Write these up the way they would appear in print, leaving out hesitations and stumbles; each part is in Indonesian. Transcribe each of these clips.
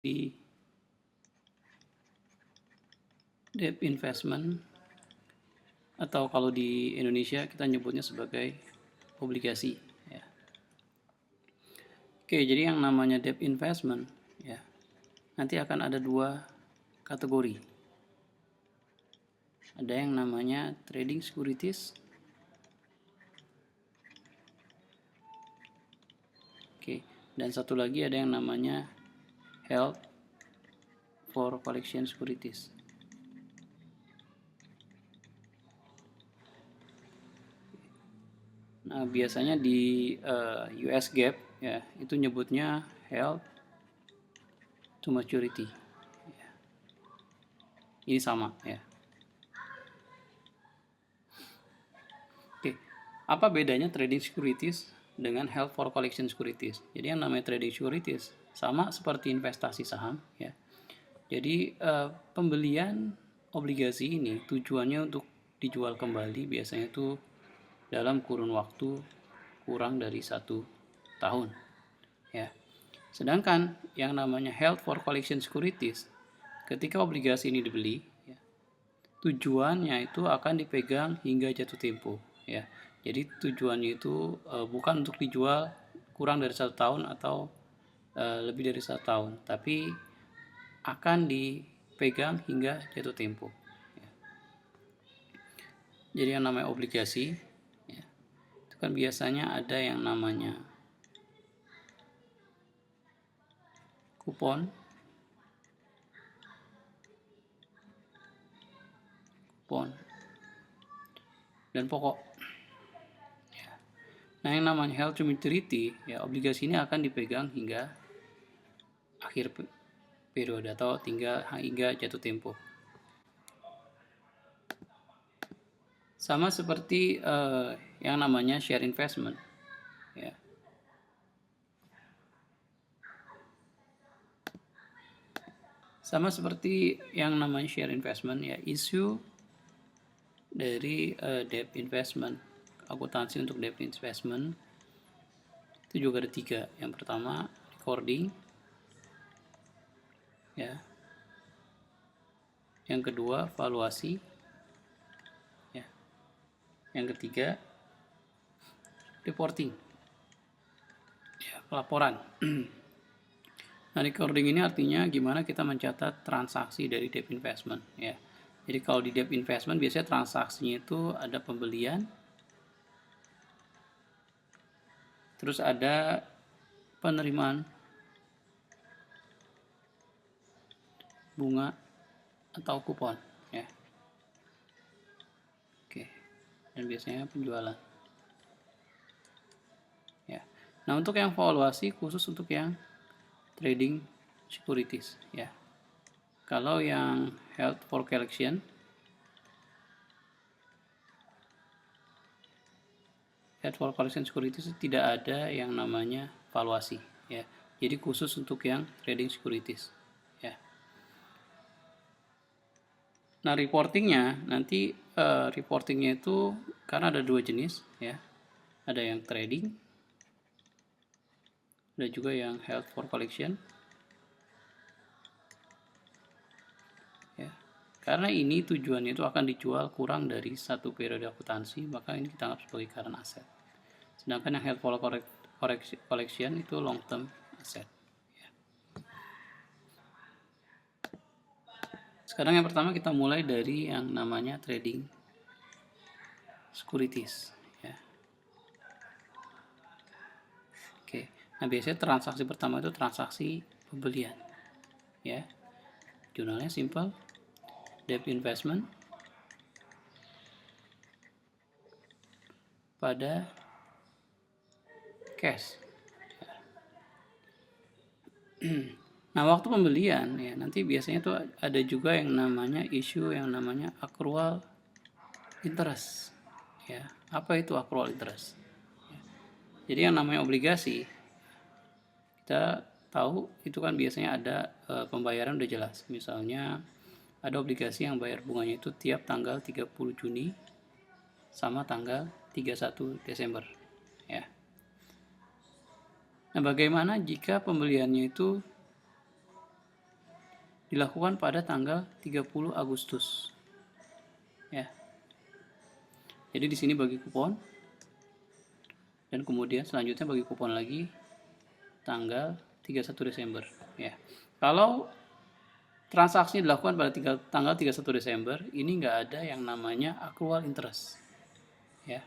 di debt investment, atau kalau di Indonesia kita nyebutnya sebagai obligasi ya. Oke, jadi yang namanya debt investment ya, nanti akan ada dua kategori. Ada yang namanya trading securities. Oke, dan satu lagi ada yang namanya held for collection securities. Nah, biasanya di US GAAP ya, itu nyebutnya held to maturity. Ini sama ya. Oke, apa bedanya trading securities dengan held for collection securities? Jadi yang namanya trading securities sama seperti investasi saham ya. Jadi pembelian obligasi ini tujuannya untuk dijual kembali, biasanya itu dalam kurun waktu kurang dari 1 tahun ya. Sedangkan yang namanya held for collection securities, ketika obligasi ini dibeli ya, tujuannya itu akan dipegang hingga jatuh tempo ya. Jadi tujuannya itu bukan untuk dijual kurang dari 1 tahun atau lebih dari 1 tahun, tapi akan dipegang hingga jatuh tempo ya. Jadi yang namanya obligasi ya, itu kan biasanya ada yang namanya kupon dan pokok. Nah, yang namanya held to maturity ya, obligasi ini akan dipegang hingga akhir periode atau hingga jatuh tempo. Sama seperti yang namanya share investment ya. Sama seperti yang namanya share investment ya, isu dari debt investment, akuntansi untuk debt investment itu juga ada 3. Yang pertama recording ya, yang kedua valuasi ya, yang ketiga reporting ya, pelaporan. Nah, recording ini artinya gimana kita mencatat transaksi dari debt investment ya. Jadi kalau di debt investment biasanya transaksinya itu ada pembelian, terus ada penerimaan bunga atau kupon ya. Oke. Dan biasanya penjualan ya. Nah, untuk yang valuasi khusus untuk yang trading securities ya. Kalau yang held for collection securities tidak ada yang namanya valuasi ya. Jadi khusus untuk yang trading securities ya. Nah, reportingnya nanti reportingnya itu karena ada 2 jenis ya. Ada yang trading, ada juga yang held for collection ya. Karena ini tujuannya itu akan dijual kurang dari 1 periode akuntansi, maka ini kita anggap sebagai current asset. Sedangkan yang held for collection itu long term asset ya. Sekarang yang pertama kita mulai dari yang namanya trading securities ya. Oke. Nah, biasanya transaksi pertama itu transaksi pembelian ya. Jurnalnya simple, debt investment pada cash. Nah, waktu pembelian ya, nanti biasanya tuh ada juga yang namanya isu yang namanya accrual interest ya. Apa itu accrual interest? Jadi yang namanya obligasi, kita tahu itu kan biasanya ada pembayaran udah jelas. Misalnya ada obligasi yang bayar bunganya itu tiap tanggal 30 Juni sama tanggal 31 Desember ya. Nah, bagaimana jika pembeliannya itu dilakukan pada tanggal 30 Agustus. Ya. Jadi di sini bagi kupon, dan kemudian selanjutnya bagi kupon lagi tanggal 31 Desember. Ya. Kalau transaksi dilakukan pada tanggal 31 Desember, ini nggak ada yang namanya accrual interest. Ya.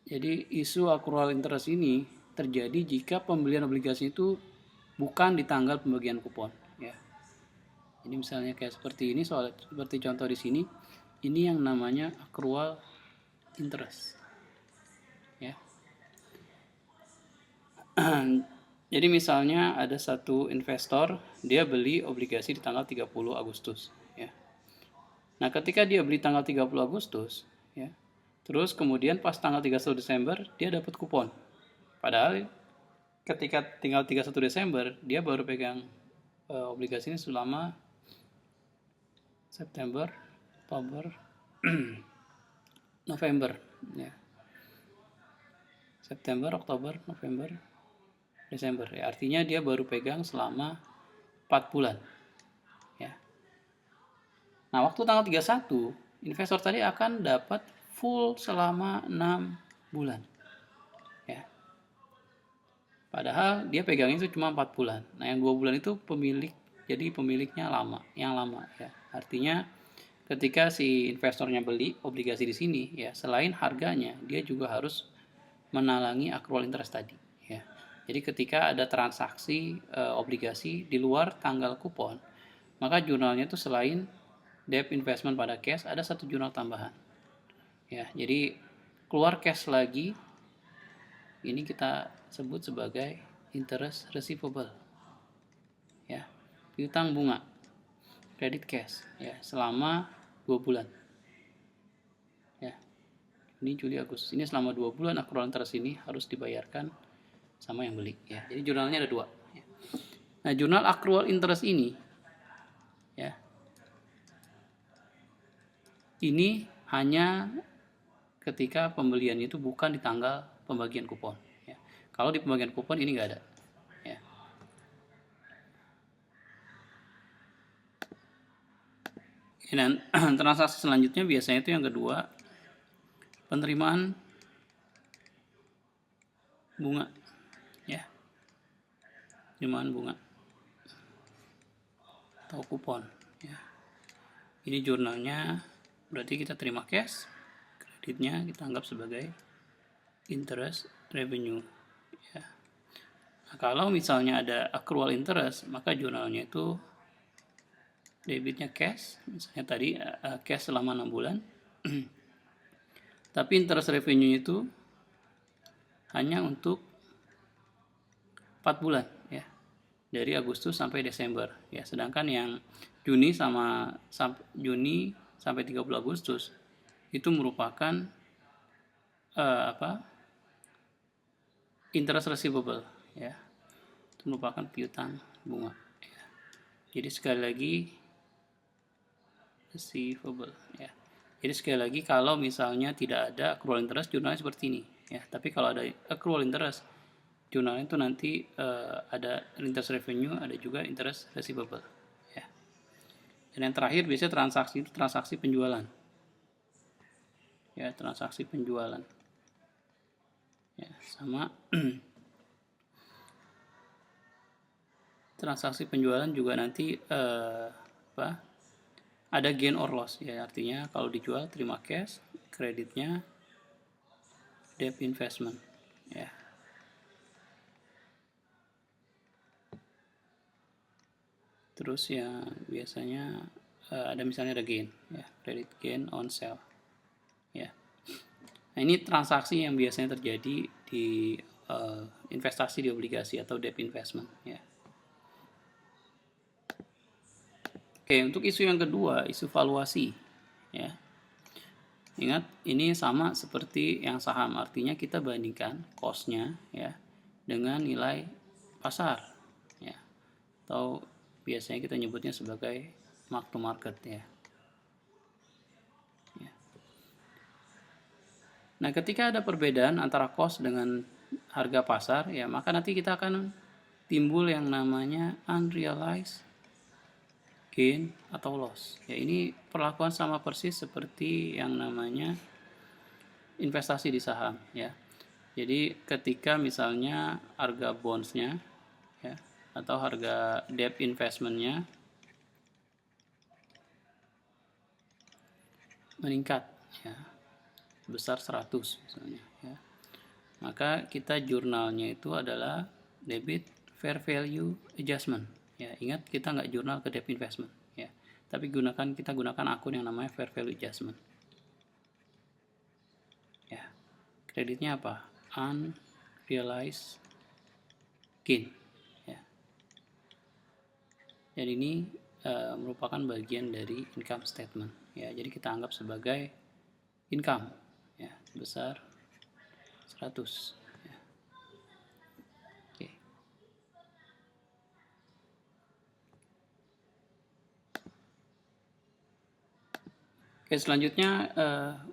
Jadi isu accrual interest ini terjadi jika pembelian obligasi itu bukan di tanggal pembagian kupon. Ya. Jadi misalnya kayak seperti ini, seperti contoh di sini, ini yang namanya accrual interest. Ya. Jadi misalnya ada satu investor, dia beli obligasi di tanggal 30 Agustus. Ya. Nah ketika dia beli tanggal 30 Agustus, ya, terus kemudian pas tanggal 31 Desember, dia dapat kupon. Padahal ketika tinggal 31 Desember, dia baru pegang obligasi ini selama September, Oktober, November. Ya. September, Oktober, November, Desember. Ya, artinya dia baru pegang selama 4 bulan. Ya. Nah, waktu tanggal 31, investor tadi akan dapat full selama 6 bulan. Ya. Padahal dia pegang itu cuma 4 bulan. Nah, yang 2 bulan itu jadi pemiliknya yang lama. Ya. Artinya ketika si investornya beli obligasi di sini, ya selain harganya, dia juga harus menalangi accrual interest tadi. Ya. Jadi ketika ada transaksi obligasi di luar tanggal kupon, maka jurnalnya itu selain debt investment pada cash, ada satu jurnal tambahan. Ya, jadi keluar cash lagi, ini kita sebut sebagai interest receivable. Ya, piutang bunga, credit cash, ya selama 2 bulan. Ya, ini Juli Agustus. Ini selama 2 bulan accrual interest ini harus dibayarkan sama yang beli. Ya, jadi jurnalnya ada 2. Ya. Nah, jurnal accrual interest ini, ya, ini hanya ketika pembelian itu bukan di tanggal pembagian kupon. Ya. Kalau di pembagian kupon ini nggak ada. Ya. Dan transaksi selanjutnya biasanya itu yang kedua, penerimaan bunga. Ya. Penerimaan bunga atau kupon. Ya. Ini jurnalnya, berarti kita terima cash, kreditnya kita anggap sebagai interest revenue. Ya. Nah, kalau misalnya ada accrual interest, maka jurnalnya itu debitnya cash, misalnya tadi cash selama 6 bulan, tapi interest revenue itu hanya untuk 4 bulan, ya, dari Agustus sampai Desember. Ya, sedangkan yang Juni sampai 30 Agustus itu merupakan interest receivable, ya, itu merupakan piutang bunga. Ya. Jadi sekali lagi receivable, ya. Jadi sekali lagi kalau misalnya tidak ada accrual interest, jurnalnya seperti ini, ya. Tapi kalau ada accrual interest, jurnalnya itu nanti ada interest revenue, ada juga interest receivable, ya. Dan yang terakhir biasanya transaksi itu transaksi penjualan, ya, transaksi penjualan, ya, sama transaksi penjualan juga nanti ada gain or loss, ya, artinya kalau dijual terima cash, kreditnya debt investment, ya. Terus ya biasanya ada misalnya ada gain, ya, credit gain on sale, ya. Nah, ini transaksi yang biasanya terjadi di investasi di obligasi atau debt investment, ya. Oke, untuk isu yang kedua, isu valuasi, ya. Ingat, ini sama seperti yang saham, artinya kita bandingkan cost-nya, ya, dengan nilai pasar, ya, atau biasanya kita nyebutnya sebagai mark to market, ya. Ya. Nah, ketika ada perbedaan antara cost dengan harga pasar, ya, maka nanti kita akan timbul yang namanya unrealized gain atau loss. Ya, ini perlakuan sama persis seperti yang namanya investasi di saham ya. Jadi ketika misalnya harga bondsnya ya atau harga debt investmentnya meningkat ya sebesar 100 misalnya ya, maka kita jurnalnya itu adalah debit fair value adjustment ya. Ingat, kita nggak jurnal ke debt investment ya, tapi kita gunakan akun yang namanya fair value adjustment ya. Kreditnya apa? Unrealized gain ya. Dan ini merupakan bagian dari income statement ya. Jadi kita anggap sebagai income ya sebesar 100 ya. Oke. Oke, selanjutnya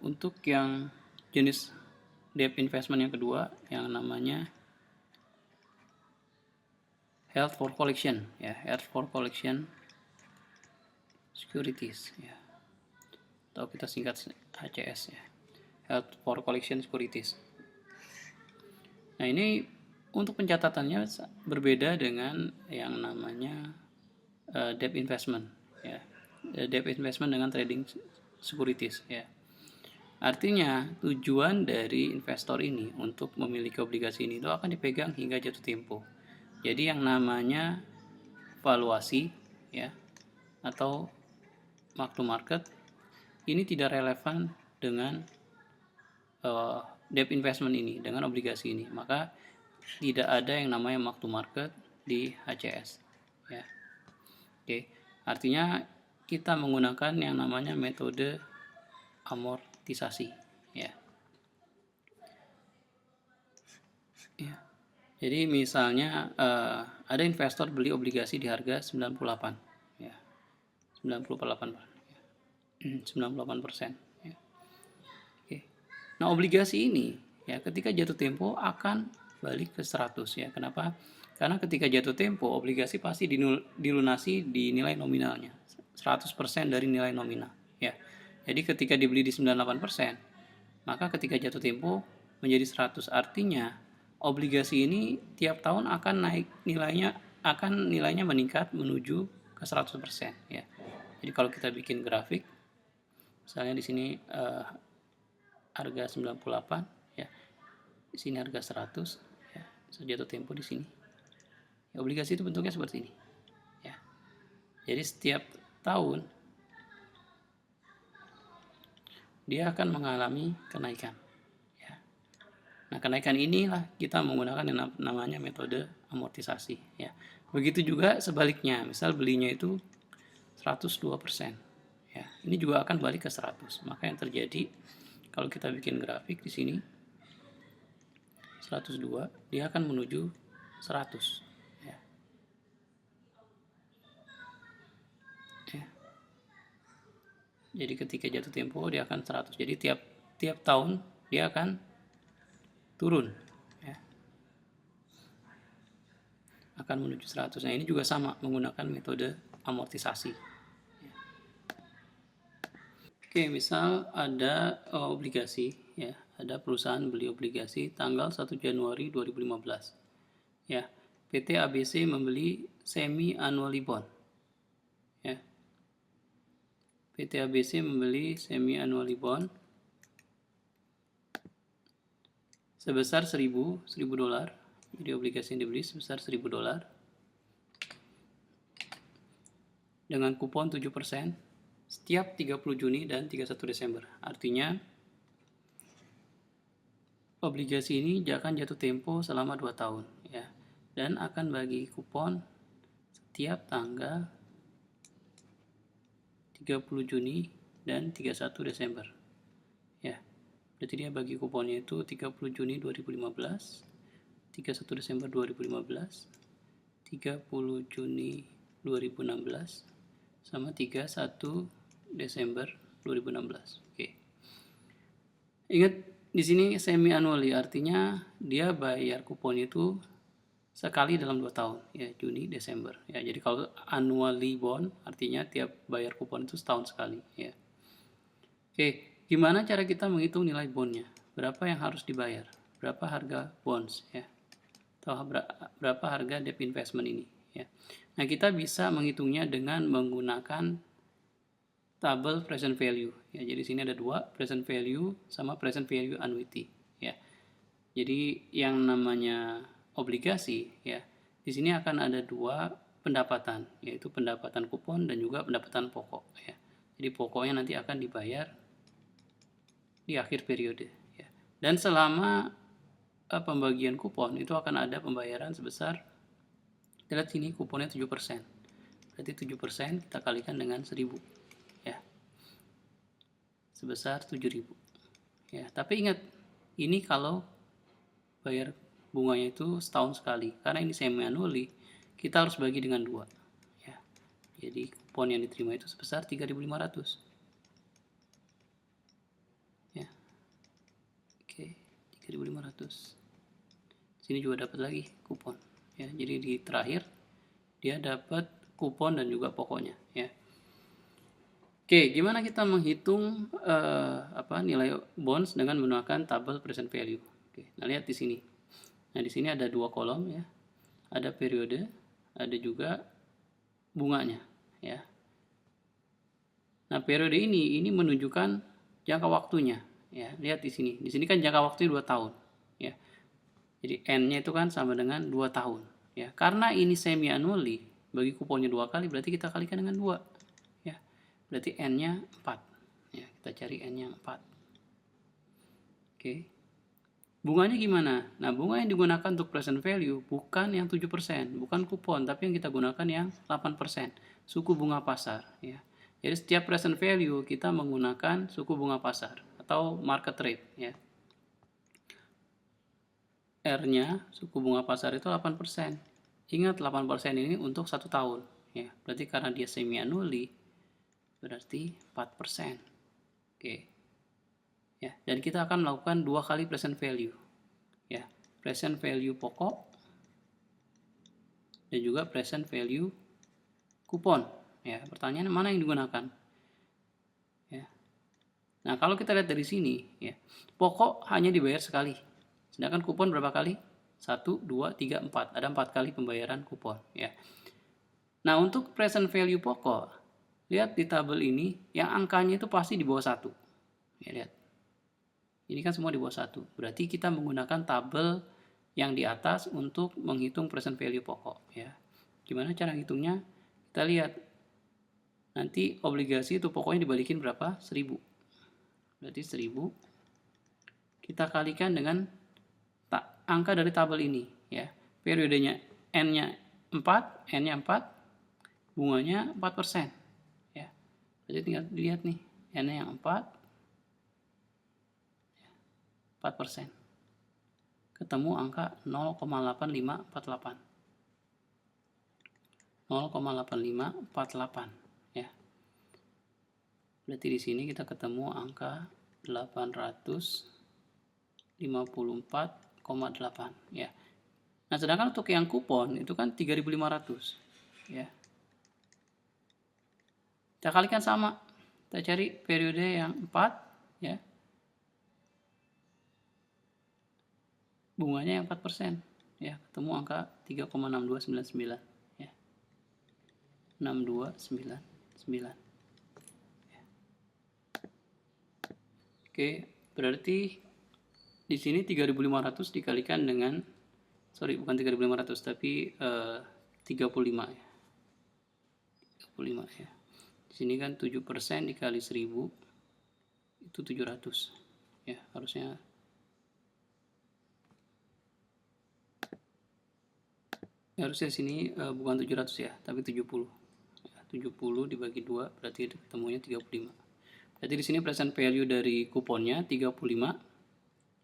untuk yang jenis debt investment yang kedua yang namanya held for collection ya, held for collection securities ya, atau kita singkat HCS ya, held for collection securities. Nah, ini untuk pencatatannya berbeda dengan yang namanya debt investment ya, debt investment dengan trading securities ya. Artinya tujuan dari investor ini untuk memiliki obligasi ini itu akan dipegang hingga jatuh tempo. Jadi yang namanya valuasi ya atau mark to market ini tidak relevan dengan debt investment ini, dengan obligasi ini. Maka tidak ada yang namanya mark to market di HCS ya. Oke, artinya kita menggunakan yang namanya metode amortisasi ya. Ya. Jadi misalnya ada investor beli obligasi di harga 98 ya. 98 ya. 98% ya. Oke. Nah, obligasi ini ya ketika jatuh tempo akan balik ke 100 ya. Kenapa? Karena ketika jatuh tempo obligasi pasti dilunasi di nilai nominalnya. 100% dari nilai nominal ya. Jadi ketika dibeli di 98%, maka ketika jatuh tempo menjadi 100. Artinya obligasi ini tiap tahun akan naik nilainya meningkat menuju ke 100% ya. Jadi kalau kita bikin grafik, misalnya di sini harga 98 ya. Di sini harga 100 ya. Jatuh tempo di sini. Ya, obligasi itu bentuknya seperti ini ya. Jadi setiap tahun dia akan mengalami kenaikan ya. Nah, kenaikan inilah kita menggunakan yang namanya metode amortisasi ya. Begitu juga sebaliknya, misal belinya itu 102% ya. Ini juga akan balik ke 100. Maka yang terjadi kalau kita bikin grafik di sini 102, dia akan menuju 100 ya. Ya. Jadi ketika jatuh tempo dia akan 100. Jadi tiap tahun dia akan turun ya. Akan menuju 100. Nah, ini juga sama menggunakan metode amortisasi ya. Oke, misal ada obligasi ya, ada perusahaan beli obligasi tanggal 1 Januari 2015 ya. PT ABC membeli semi annual bond ya. PT ABC membeli semi annual bond sebesar 1000 dolar. Jadi obligasi yang dibeli sebesar 1000 dolar dengan kupon 7% setiap 30 Juni dan 31 Desember. Artinya obligasi ini akan jatuh tempo selama 2 tahun ya, dan akan bagi kupon setiap tanggal 30 Juni dan 31 Desember ya. Berarti dia bagi kuponnya itu 30 Juni 2015, 31 Desember 2015, 30 Juni 2016, sama 31 Desember 2016. Oke. Ingat di sini semi annually, artinya dia bayar kupon itu sekali dalam 2 tahun, ya, Juni, Desember. Ya, jadi kalau annually bond artinya tiap bayar kupon itu setahun sekali, ya. Oke, gimana cara kita menghitung nilai bondnya? Berapa yang harus dibayar? Berapa harga bonds, ya? Atau berapa harga debt investment ini, ya. Nah, kita bisa menghitungnya dengan menggunakan tabel present value, ya. Jadi sini ada dua, present value sama present value annuity, ya. Jadi yang namanya obligasi, ya, di sini akan ada dua pendapatan, yaitu pendapatan kupon dan juga pendapatan pokok, ya. Jadi pokoknya nanti akan dibayar di akhir periode, ya. Dan selama pembagian kupon itu akan ada pembayaran sebesar, lihat sini kuponnya 7%. Berarti 7% kita kalikan dengan 1000, ya. Sebesar 7000. Ya, tapi ingat, ini kalau bayar bunganya itu setahun sekali. Karena ini semi annually, kita harus bagi dengan 2, ya. Jadi kupon yang diterima itu sebesar 3.500. Ya. Oke, 3.500. Sini juga dapat lagi kupon, ya. Jadi di terakhir dia dapat kupon dan juga pokoknya, ya. Oke, gimana kita menghitung nilai bonds dengan menggunakan tabel present value? Oke, nah lihat di sini. Nah, di sini ada dua kolom, ya. Ada periode, ada juga bunganya, ya. Nah, periode ini menunjukkan jangka waktunya, ya. Lihat di sini. Di sini kan jangka waktu 2 tahun, ya. Jadi N-nya itu kan sama dengan 2 tahun, ya. Karena ini semi annually, bagi kuponnya 2 kali berarti kita kalikan dengan 2. Berarti N-nya 4. Ya, kita cari N-nya 4. Oke. Bunganya gimana? Nah, bunga yang digunakan untuk present value bukan yang 7%, bukan kupon, tapi yang kita gunakan yang 8%, suku bunga pasar, ya. Jadi setiap present value kita menggunakan suku bunga pasar atau market rate, ya. R-nya suku bunga pasar itu 8%. Ingat 8% ini untuk 1 tahun, ya. Berarti karena dia semi annually, berarti 4%. Oke. Ya, dan kita akan melakukan 2 kali present value. Ya, present value pokok dan juga present value kupon. Ya, pertanyaan mana yang digunakan? Ya. Nah, kalau kita lihat dari sini, ya, pokok hanya dibayar sekali. Sedangkan kupon berapa kali? 1, 2, 3, 4. Ada 4 kali pembayaran kupon, ya. Nah, untuk present value pokok, lihat di tabel ini, yang angkanya itu pasti di bawah 1. Ya, lihat. Ini kan semua di bawah 1. Berarti kita menggunakan tabel yang di atas untuk menghitung present value pokok, ya. Gimana cara ngitungnya? Kita lihat. Nanti obligasi itu pokoknya dibalikin berapa? 1000. Berarti 1000 kita kalikan dengan angka dari tabel ini, ya. Periodenya N-nya 4, N-nya 4, bunganya 4%, ya. Jadi tinggal dilihat nih, N-nya yang 4%. Ketemu angka 0,8548. 0,8548, ya. Berarti di sini kita ketemu angka 854,8, ya. Nah, sedangkan untuk yang kupon itu kan 3.500, ya. Kita kalikan sama. Kita cari periode yang 4, ya. Bunganya yang 4%, ya. Ketemu angka 3,6299, ya. 6299. Ya. Oke, berarti di sini 3.500 dikalikan dengan, bukan 3.500 tapi 35, ya. 35, ya. Di sini kan 7% dikali 1000 itu 700, ya. Harusnya sini bukan 700, ya, tapi 70. Ya, 70 dibagi 2 berarti ketemunya 35. Berarti di sini present value dari kuponnya 35,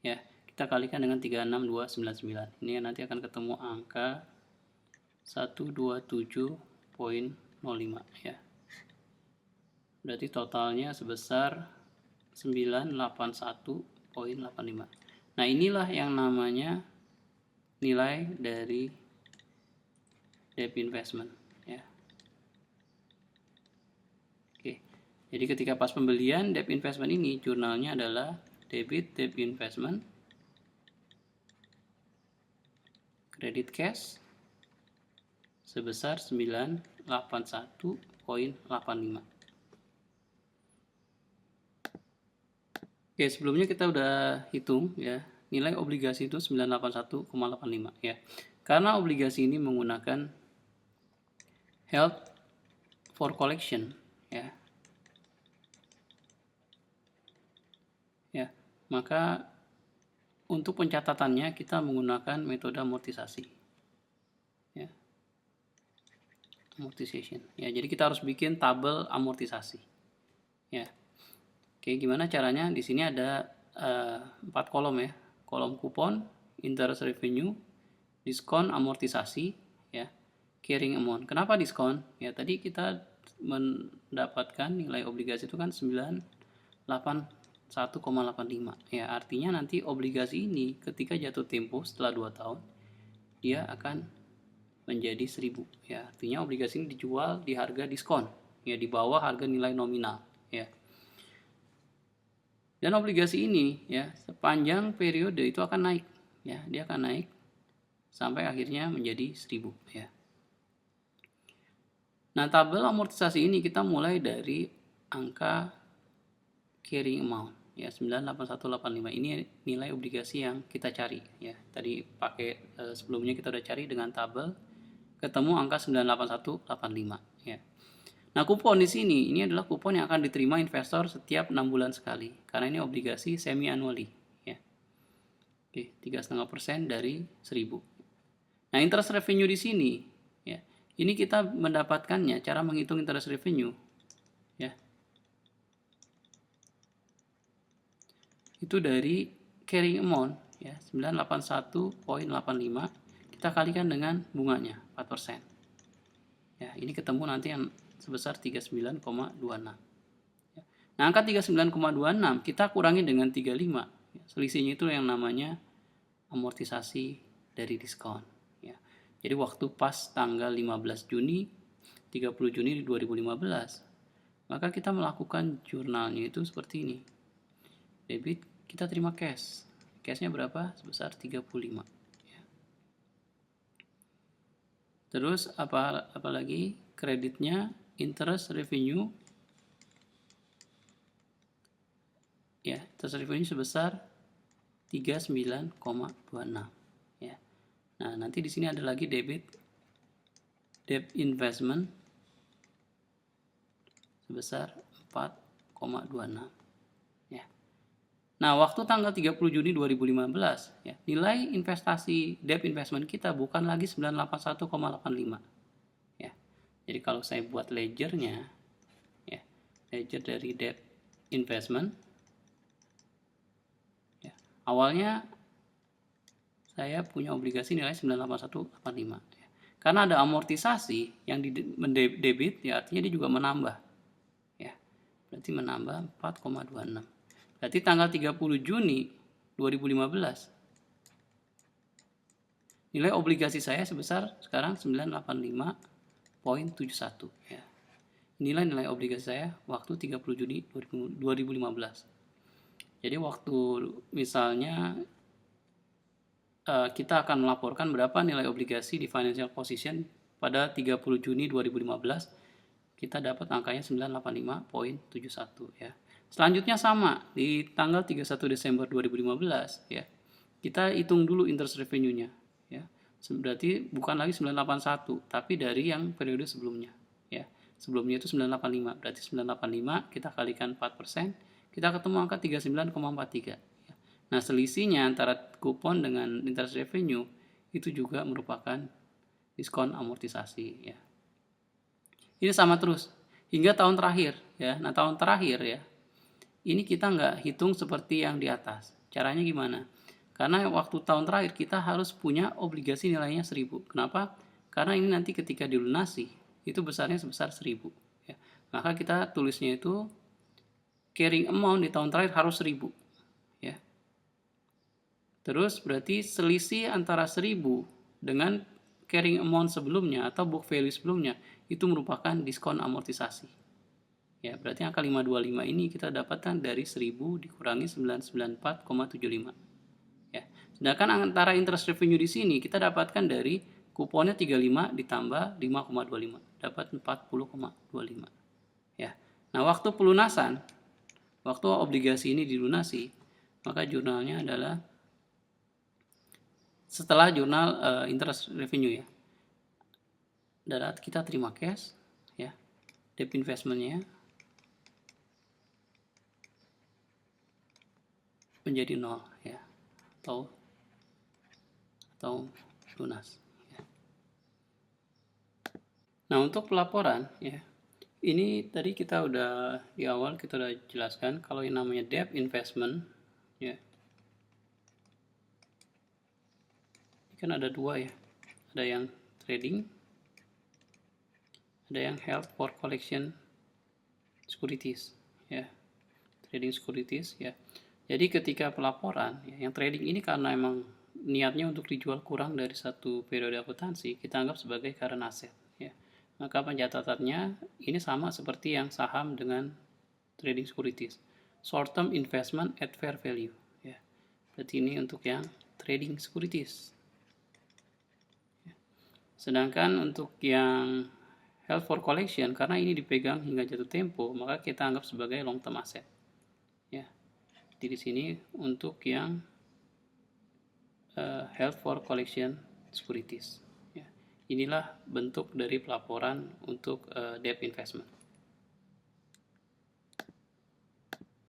ya. Kita kalikan dengan 36299. Ini nanti akan ketemu angka 127,05, ya. Berarti totalnya sebesar 981,85. Nah, inilah yang namanya nilai dari debt investment ya. Oke. Jadi ketika pas pembelian debt investment ini jurnalnya adalah debit debt investment, credit cash sebesar 981,85. Oke, sebelumnya kita udah hitung ya, nilai obligasi itu 981,85 ya. Karena obligasi ini menggunakan held for collection ya. Ya, maka untuk pencatatannya kita menggunakan metode amortisasi. Ya. Amortization. Ya, jadi kita harus bikin tabel amortisasi. Ya. Oke, gimana caranya? Di sini ada 4 kolom ya. Kolom kupon, interest revenue, diskon, amortisasi, ya, carrying amount. Kenapa diskon? Ya, tadi kita mendapatkan nilai obligasi itu kan 981,85. Ya, artinya nanti obligasi ini ketika jatuh tempo setelah 2 tahun, dia akan menjadi 1000. Ya, artinya obligasi ini dijual di harga diskon, ya, di bawah harga nilai nominal, ya. Dan obligasi ini ya sepanjang periode itu akan naik ya, dia akan naik sampai akhirnya menjadi 1000 ya. Nah, tabel amortisasi ini kita mulai dari angka carrying amount ya 98185. Ini nilai obligasi yang kita cari ya. Tadi pakai sebelumnya kita udah cari dengan tabel, ketemu angka 98185 ya. Nah, kupon di sini ini adalah kupon yang akan diterima investor setiap 6 bulan sekali karena ini obligasi semi annually ya. Oke, 3,5% dari 1000. Nah, interest revenue di sini ya. Ini kita mendapatkannya cara menghitung interest revenue ya. Itu dari carrying amount ya 981,85 kita kalikan dengan bunganya 4%. Ya, ini ketemu nanti yang sebesar 39,26. Nah, angka 39,26 kita kurangi dengan 35. Selisihnya itu yang namanya amortisasi dari diskon. Ya. Jadi waktu pas tanggal 15 Juni, 30 Juni 2015, maka kita melakukan jurnalnya itu seperti ini. Debit, kita terima cash. Cashnya berapa? Sebesar 35. Ya. Terus apa lagi? Kreditnya interest revenue ya, interest revenue sebesar 39,26 ya. Nah, nanti di sini ada lagi debit debt investment sebesar 4,26 ya. Nah, waktu tanggal 30 Juni 2015 ya, nilai investasi debt investment kita bukan lagi 981,85 ya. Jadi kalau saya buat ledgernya ya, ledger dari debt investment ya, awalnya saya punya obligasi nilai 981,85 ya. Karena ada amortisasi yang di debit ya, artinya dia juga menambah ya. Berarti menambah 4,26. Berarti tanggal 30 Juni 2015 nilai obligasi saya sebesar sekarang 985,71 ya. Inilah nilai obligasi saya waktu 30 Juni 2015. Jadi waktu misalnya kita akan melaporkan berapa nilai obligasi di financial position pada 30 Juni 2015, kita dapat angkanya 985,71 ya. Selanjutnya sama, di tanggal 31 Desember 2015 ya. Kita hitung dulu interest revenue-nya ya. Berarti bukan lagi 981, tapi dari yang periode sebelumnya ya. Sebelumnya itu 985, berarti 985 kita kalikan 4%, kita ketemu angka 39,43 ya. Nah, selisihnya antara kupon dengan interest revenue itu juga merupakan diskon amortisasi ya. Ini sama terus hingga tahun terakhir ya. Nah, tahun terakhir ya, ini kita nggak hitung seperti yang di atas. Caranya gimana? Karena waktu tahun terakhir kita harus punya obligasi nilainya 1000. Kenapa? Karena ini nanti ketika dilunasi itu besarnya sebesar 1000 ya. Maka kita tulisnya itu carrying amount di tahun terakhir harus 1000 ya. Terus berarti selisih antara 1000 dengan carrying amount sebelumnya atau book value sebelumnya itu merupakan diskon amortisasi. Ya, berarti angka 525 ini kita dapatkan dari 1000 dikurangi 994,75. Ya. Sedangkan antara interest revenue di sini kita dapatkan dari kuponnya 35 ditambah 5,25, dapat 40,25. Ya. Nah, waktu pelunasan, waktu obligasi ini dilunasi, maka jurnalnya adalah setelah jurnal interest revenue ya. Dan kita terima cash ya. Debt investmentnya menjadi 0 ya, atau lunas ya. Nah, untuk pelaporan ya, ini tadi kita udah di awal kita udah jelaskan kalau yang namanya debt investment ya, ini kan ada dua ya, ada yang trading, ada yang held for collection securities ya, trading securities ya. Jadi ketika pelaporan ya, yang trading ini karena emang niatnya untuk dijual kurang dari satu periode akuntansi, kita anggap sebagai current asset ya. Maka pencatatannya ini sama seperti yang saham dengan trading securities, short term investment at fair value ya. Berarti ini untuk yang trading securities ya. Sedangkan untuk yang held for collection, karena ini dipegang hingga jatuh tempo, maka kita anggap sebagai long term asset ya. Di sini untuk yang held for collection securities ya. Inilah bentuk dari pelaporan untuk debt investment.